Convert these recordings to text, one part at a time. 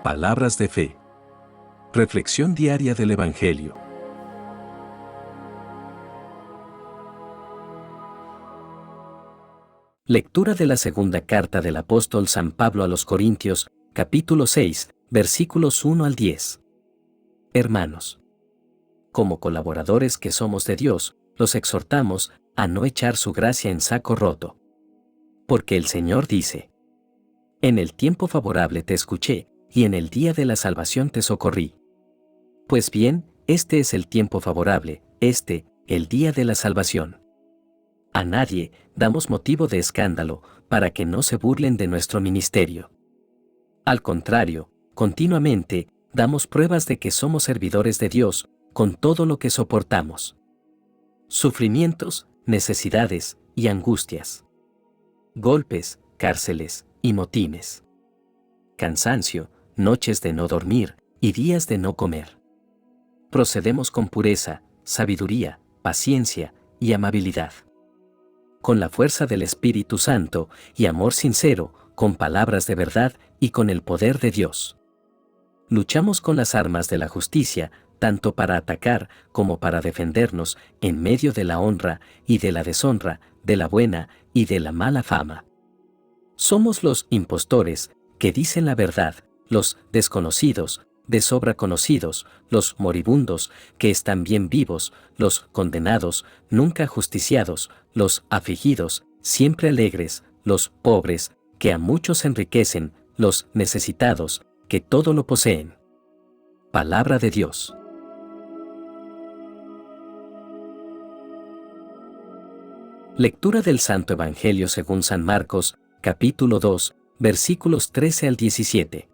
Palabras de fe. Reflexión diaria del Evangelio. Lectura de la segunda carta del apóstol San Pablo a los Corintios, capítulo 6, versículos 1 al 10. Hermanos, como colaboradores que somos de Dios, los exhortamos a no echar su gracia en saco roto. Porque el Señor dice: en el tiempo favorable te escuché, y en el día de la salvación te socorrí. Pues bien, este es el tiempo favorable, el día de la salvación. A nadie damos motivo de escándalo, para que no se burlen de nuestro ministerio. Al contrario, continuamente, damos pruebas de que somos servidores de Dios, con todo lo que soportamos. Sufrimientos, necesidades y angustias. Golpes, cárceles y motines. Cansancio, noches de no dormir y días de no comer. Procedemos con pureza, sabiduría, paciencia y amabilidad. Con la fuerza del Espíritu Santo y amor sincero, con palabras de verdad y con el poder de Dios. Luchamos con las armas de la justicia, tanto para atacar como para defendernos, en medio de la honra y de la deshonra, de la buena y de la mala fama. Somos los impostores, que dicen la verdad, los desconocidos, de sobra conocidos, los moribundos, que están bien vivos, los condenados, nunca justiciados, los afligidos, siempre alegres, los pobres, que a muchos enriquecen, los necesitados, que todo lo poseen. Palabra de Dios. Lectura del Santo Evangelio según San Marcos, capítulo 2, versículos 13 al 17.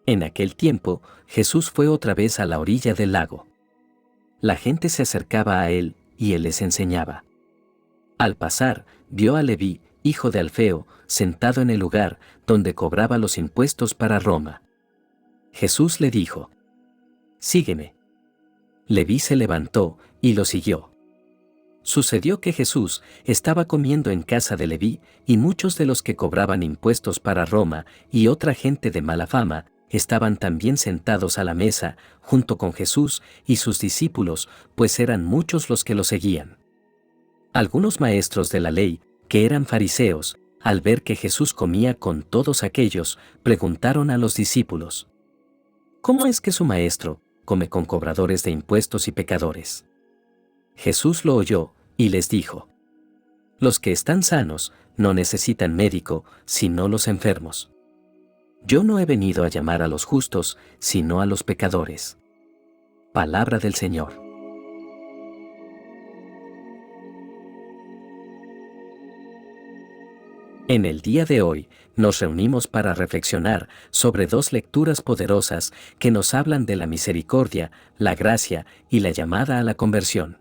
En aquel tiempo, Jesús fue otra vez a la orilla del lago. La gente se acercaba a él, y él les enseñaba. Al pasar, vio a Leví, hijo de Alfeo, sentado en el lugar donde cobraba los impuestos para Roma. Jesús le dijo: sígueme. Leví se levantó y lo siguió. Sucedió que Jesús estaba comiendo en casa de Leví, y muchos de los que cobraban impuestos para Roma y otra gente de mala fama estaban también sentados a la mesa, junto con Jesús y sus discípulos, pues eran muchos los que lo seguían. Algunos maestros de la ley, que eran fariseos, al ver que Jesús comía con todos aquellos, preguntaron a los discípulos: ¿cómo es que su maestro come con cobradores de impuestos y pecadores? Jesús lo oyó, y les dijo: los que están sanos no necesitan médico, sino los enfermos. Yo no he venido a llamar a los justos, sino a los pecadores. Palabra del Señor. En el día de hoy, nos reunimos para reflexionar sobre dos lecturas poderosas que nos hablan de la misericordia, la gracia y la llamada a la conversión.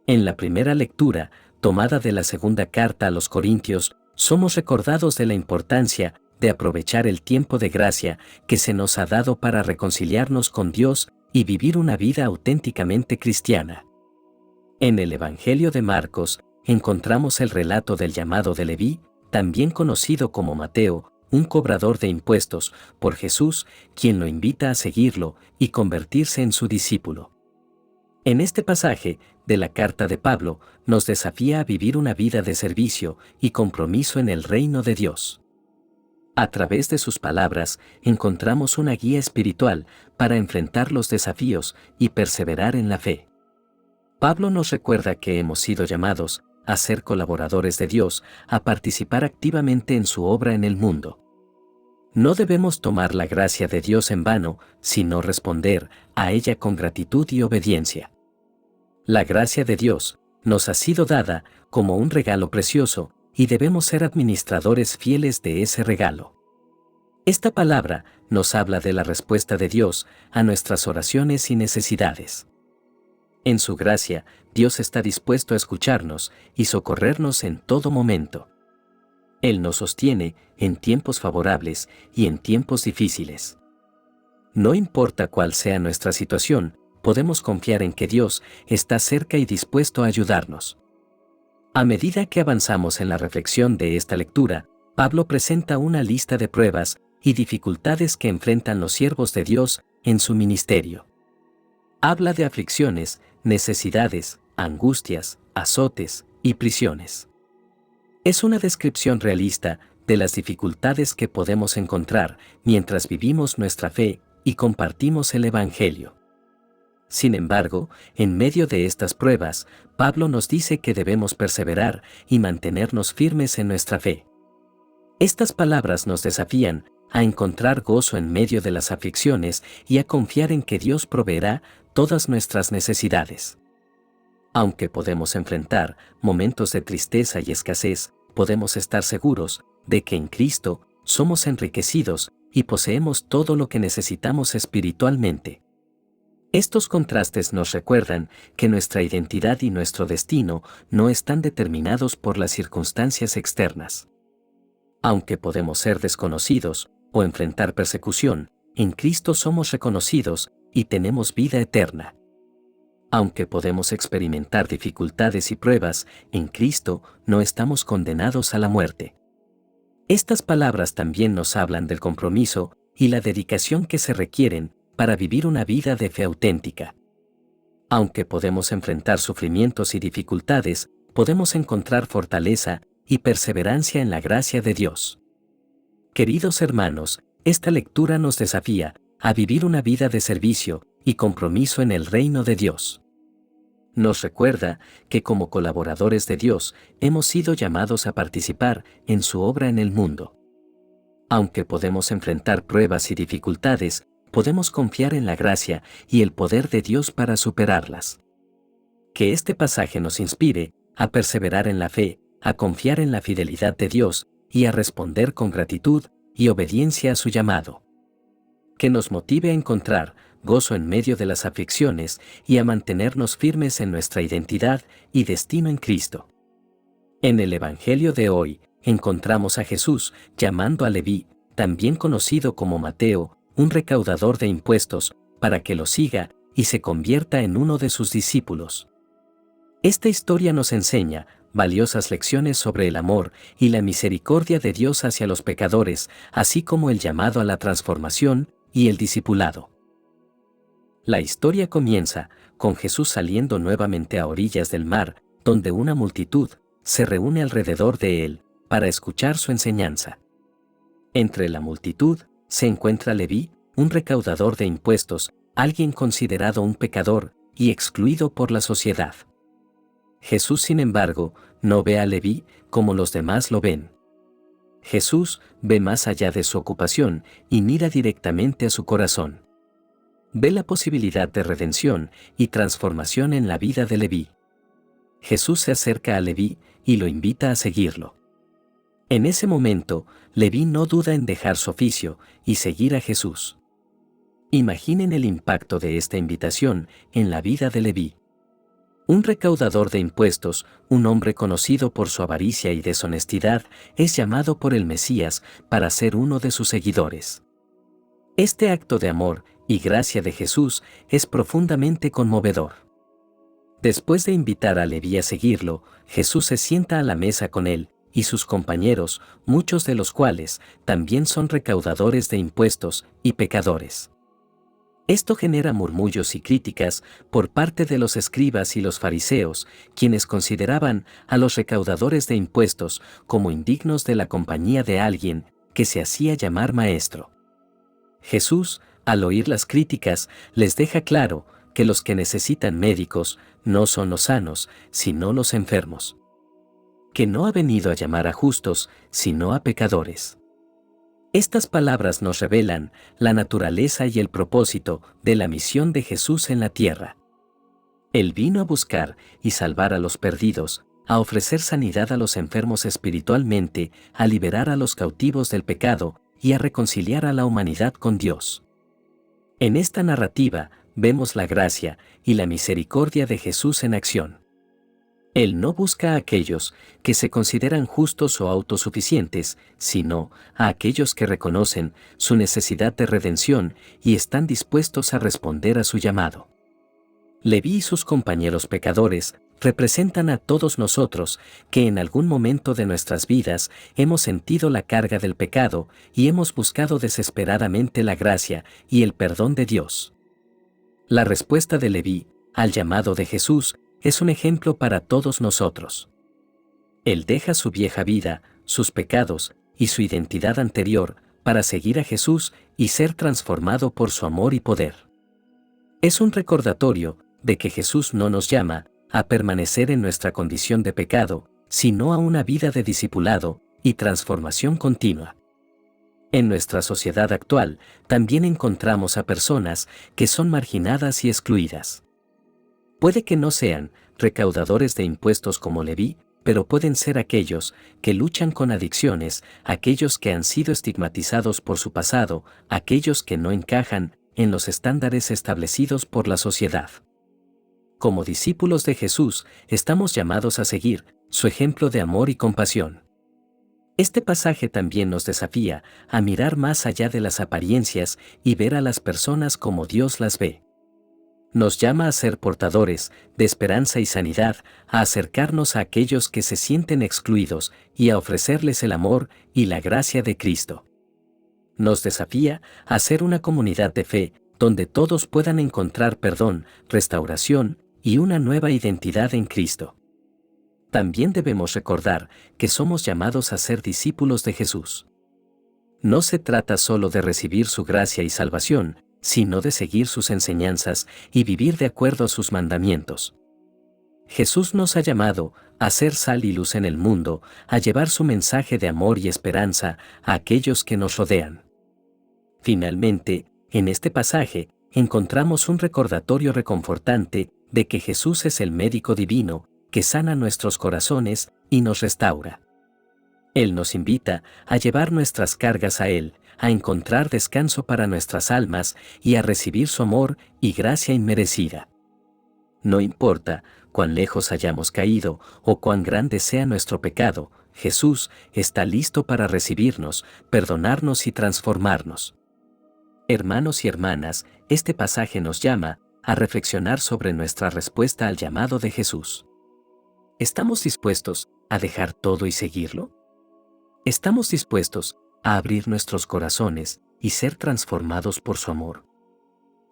En la primera lectura, tomada de la segunda carta a los Corintios, somos recordados de la importancia de aprovechar el tiempo de gracia que se nos ha dado para reconciliarnos con Dios y vivir una vida auténticamente cristiana. En el Evangelio de Marcos, encontramos el relato del llamado de Leví, también conocido como Mateo, un cobrador de impuestos, por Jesús, quien lo invita a seguirlo y convertirse en su discípulo. En este pasaje de la carta de Pablo, nos desafía a vivir una vida de servicio y compromiso en el reino de Dios. A través de sus palabras, encontramos una guía espiritual para enfrentar los desafíos y perseverar en la fe. Pablo nos recuerda que hemos sido llamados a ser colaboradores de Dios, a participar activamente en su obra en el mundo. No debemos tomar la gracia de Dios en vano, sino responder a ella con gratitud y obediencia. La gracia de Dios nos ha sido dada como un regalo precioso, y debemos ser administradores fieles de ese regalo. Esta palabra nos habla de la respuesta de Dios a nuestras oraciones y necesidades. En su gracia, Dios está dispuesto a escucharnos y socorrernos en todo momento. Él nos sostiene en tiempos favorables y en tiempos difíciles. No importa cuál sea nuestra situación, podemos confiar en que Dios está cerca y dispuesto a ayudarnos. A medida que avanzamos en la reflexión de esta lectura, Pablo presenta una lista de pruebas y dificultades que enfrentan los siervos de Dios en su ministerio. Habla de aflicciones, necesidades, angustias, azotes y prisiones. Es una descripción realista de las dificultades que podemos encontrar mientras vivimos nuestra fe y compartimos el Evangelio. Sin embargo, en medio de estas pruebas, Pablo nos dice que debemos perseverar y mantenernos firmes en nuestra fe. Estas palabras nos desafían a encontrar gozo en medio de las aflicciones y a confiar en que Dios proveerá todas nuestras necesidades. Aunque podemos enfrentar momentos de tristeza y escasez, podemos estar seguros de que en Cristo somos enriquecidos y poseemos todo lo que necesitamos espiritualmente. Estos contrastes nos recuerdan que nuestra identidad y nuestro destino no están determinados por las circunstancias externas. Aunque podemos ser desconocidos o enfrentar persecución, en Cristo somos reconocidos y tenemos vida eterna. Aunque podemos experimentar dificultades y pruebas, en Cristo no estamos condenados a la muerte. Estas palabras también nos hablan del compromiso y la dedicación que se requieren para vivir una vida de fe auténtica. Aunque podemos enfrentar sufrimientos y dificultades, podemos encontrar fortaleza y perseverancia en la gracia de Dios. Queridos hermanos, esta lectura nos desafía a vivir una vida de servicio y compromiso en el reino de Dios. Nos recuerda que como colaboradores de Dios hemos sido llamados a participar en su obra en el mundo. Aunque podemos enfrentar pruebas y dificultades, podemos confiar en la gracia y el poder de Dios para superarlas. Que este pasaje nos inspire a perseverar en la fe, a confiar en la fidelidad de Dios y a responder con gratitud y obediencia a su llamado. Que nos motive a encontrar gozo en medio de las aflicciones y a mantenernos firmes en nuestra identidad y destino en Cristo. En el Evangelio de hoy, encontramos a Jesús llamando a Leví, también conocido como Mateo, un recaudador de impuestos, para que lo siga y se convierta en uno de sus discípulos. Esta historia nos enseña valiosas lecciones sobre el amor y la misericordia de Dios hacia los pecadores, así como el llamado a la transformación y el discipulado. La historia comienza con Jesús saliendo nuevamente a orillas del mar, donde una multitud se reúne alrededor de él para escuchar su enseñanza. Entre la multitud se encuentra Leví, un recaudador de impuestos, alguien considerado un pecador y excluido por la sociedad. Jesús, sin embargo, no ve a Leví como los demás lo ven. Jesús ve más allá de su ocupación y mira directamente a su corazón. Ve la posibilidad de redención y transformación en la vida de Leví. Jesús se acerca a Leví y lo invita a seguirlo. En ese momento, Leví no duda en dejar su oficio y seguir a Jesús. Imaginen el impacto de esta invitación en la vida de Leví. Un recaudador de impuestos, un hombre conocido por su avaricia y deshonestidad, es llamado por el Mesías para ser uno de sus seguidores. Este acto de amor y gracia de Jesús es profundamente conmovedor. Después de invitar a Leví a seguirlo, Jesús se sienta a la mesa con él y sus compañeros, muchos de los cuales también son recaudadores de impuestos y pecadores. Esto genera murmullos y críticas por parte de los escribas y los fariseos, quienes consideraban a los recaudadores de impuestos como indignos de la compañía de alguien que se hacía llamar maestro. Jesús, al oír las críticas, les deja claro que los que necesitan médicos no son los sanos, sino los enfermos. Que no ha venido a llamar a justos, sino a pecadores. Estas palabras nos revelan la naturaleza y el propósito de la misión de Jesús en la tierra. Él vino a buscar y salvar a los perdidos, a ofrecer sanidad a los enfermos espiritualmente, a liberar a los cautivos del pecado y a reconciliar a la humanidad con Dios. En esta narrativa vemos la gracia y la misericordia de Jesús en acción. Él no busca a aquellos que se consideran justos o autosuficientes, sino a aquellos que reconocen su necesidad de redención y están dispuestos a responder a su llamado. Leví y sus compañeros pecadores representan a todos nosotros que en algún momento de nuestras vidas hemos sentido la carga del pecado y hemos buscado desesperadamente la gracia y el perdón de Dios. La respuesta de Leví al llamado de Jesús es un ejemplo para todos nosotros. Él deja su vieja vida, sus pecados y su identidad anterior para seguir a Jesús y ser transformado por su amor y poder. Es un recordatorio de que Jesús no nos llama a permanecer en nuestra condición de pecado, sino a una vida de discipulado y transformación continua. En nuestra sociedad actual también encontramos a personas que son marginadas y excluidas. Puede que no sean recaudadores de impuestos como Leví, pero pueden ser aquellos que luchan con adicciones, aquellos que han sido estigmatizados por su pasado, aquellos que no encajan en los estándares establecidos por la sociedad. Como discípulos de Jesús, estamos llamados a seguir su ejemplo de amor y compasión. Este pasaje también nos desafía a mirar más allá de las apariencias y ver a las personas como Dios las ve. Nos llama a ser portadores de esperanza y sanidad, a acercarnos a aquellos que se sienten excluidos y a ofrecerles el amor y la gracia de Cristo. Nos desafía a ser una comunidad de fe, donde todos puedan encontrar perdón, restauración y una nueva identidad en Cristo. También debemos recordar que somos llamados a ser discípulos de Jesús. No se trata solo de recibir su gracia y salvación, sino de seguir sus enseñanzas y vivir de acuerdo a sus mandamientos. Jesús nos ha llamado a ser sal y luz en el mundo, a llevar su mensaje de amor y esperanza a aquellos que nos rodean. Finalmente, en este pasaje, encontramos un recordatorio reconfortante de que Jesús es el médico divino, que sana nuestros corazones y nos restaura. Él nos invita a llevar nuestras cargas a Él, a encontrar descanso para nuestras almas y a recibir su amor y gracia inmerecida. No importa cuán lejos hayamos caído o cuán grande sea nuestro pecado, Jesús está listo para recibirnos, perdonarnos y transformarnos. Hermanos y hermanas, este pasaje nos llama a reflexionar sobre nuestra respuesta al llamado de Jesús. ¿Estamos dispuestos a dejar todo y seguirlo? ¿Estamos dispuestos a abrir nuestros corazones y ser transformados por su amor?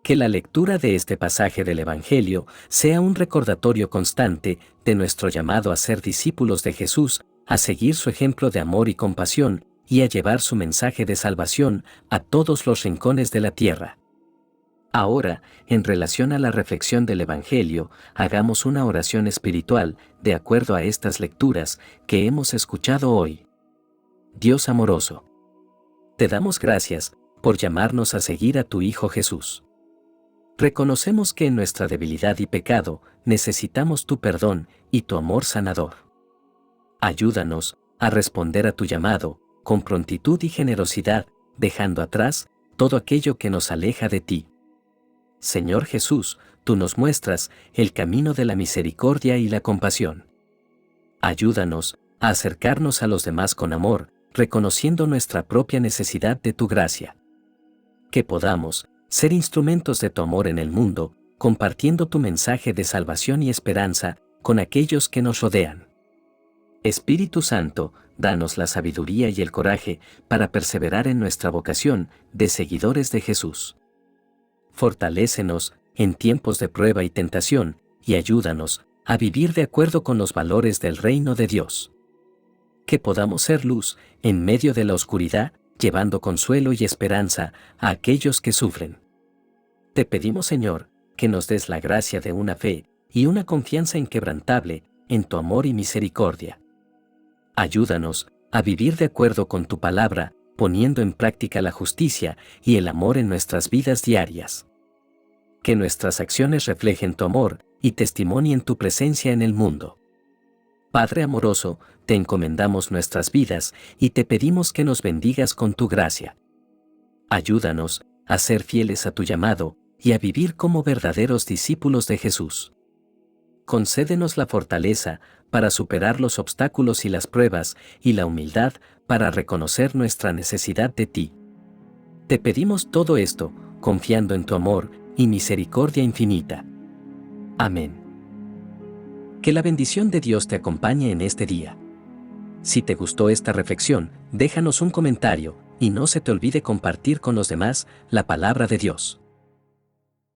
Que la lectura de este pasaje del Evangelio sea un recordatorio constante de nuestro llamado a ser discípulos de Jesús, a seguir su ejemplo de amor y compasión, y a llevar su mensaje de salvación a todos los rincones de la tierra. Ahora, en relación a la reflexión del Evangelio, hagamos una oración espiritual de acuerdo a estas lecturas que hemos escuchado hoy. Dios amoroso, te damos gracias por llamarnos a seguir a tu Hijo Jesús. Reconocemos que en nuestra debilidad y pecado necesitamos tu perdón y tu amor sanador. Ayúdanos a responder a tu llamado con prontitud y generosidad, dejando atrás todo aquello que nos aleja de ti. Señor Jesús, tú nos muestras el camino de la misericordia y la compasión. Ayúdanos a acercarnos a los demás con amor, reconociendo nuestra propia necesidad de tu gracia. Que podamos ser instrumentos de tu amor en el mundo, compartiendo tu mensaje de salvación y esperanza con aquellos que nos rodean. Espíritu Santo, danos la sabiduría y el coraje para perseverar en nuestra vocación de seguidores de Jesús. Fortalécenos en tiempos de prueba y tentación, y ayúdanos a vivir de acuerdo con los valores del reino de Dios. Que podamos ser luz en medio de la oscuridad, llevando consuelo y esperanza a aquellos que sufren. Te pedimos, Señor, que nos des la gracia de una fe y una confianza inquebrantable en tu amor y misericordia. Ayúdanos a vivir de acuerdo con tu palabra, poniendo en práctica la justicia y el amor en nuestras vidas diarias. Que nuestras acciones reflejen tu amor y testimonien tu presencia en el mundo. Padre amoroso, te encomendamos nuestras vidas y te pedimos que nos bendigas con tu gracia. Ayúdanos a ser fieles a tu llamado y a vivir como verdaderos discípulos de Jesús. Concédenos la fortaleza para superar los obstáculos y las pruebas, y la humildad para reconocer nuestra necesidad de ti. Te pedimos todo esto, confiando en tu amor y misericordia infinita. Amén. Que la bendición de Dios te acompañe en este día. Si te gustó esta reflexión, déjanos un comentario, y no se te olvide compartir con los demás la palabra de Dios.